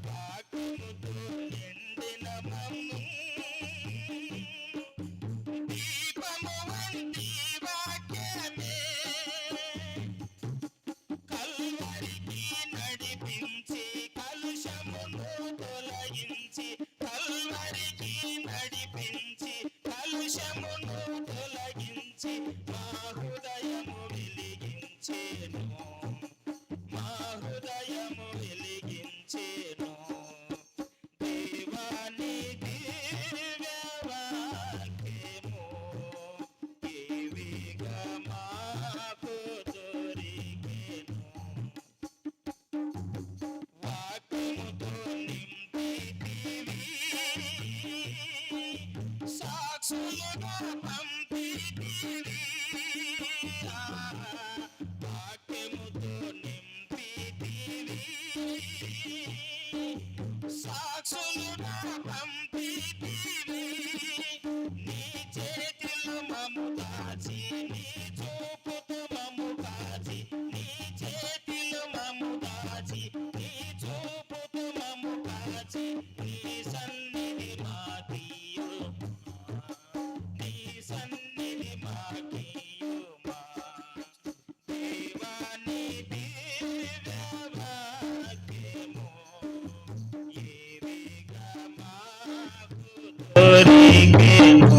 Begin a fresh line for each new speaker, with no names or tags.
వాక్యముతో నిండిన మమ్ము దీపము వంటి వాక్యమే కల్వరికి నడిపించి కలుషమును తొలగించి కల్వరికి నడిపించి కలుషమును తొలగించి మా హృదయము వెలిగించేను మా హృదయము వెలిగించేను దేవాని దివ్యవాక్యము ఇవిగా మాకు దొరికెను వాక్యముతో నింపితివి సాక్షులుగా పంపితివి వాక్యముతో నింపితివి సాక్షులుగా పంపితివి నీ చేతిలో మము దాచి నీ చూపుతో మము కాచి నీ చేతిలో మము దాచి నీ చూపుతో మము కాచి నీ సన్నిధి మాకియుమా నీ సన్నిధి మాకియుమా దేవాని దివ్యవాక్యము ఏవిగా మాకు దొరికెను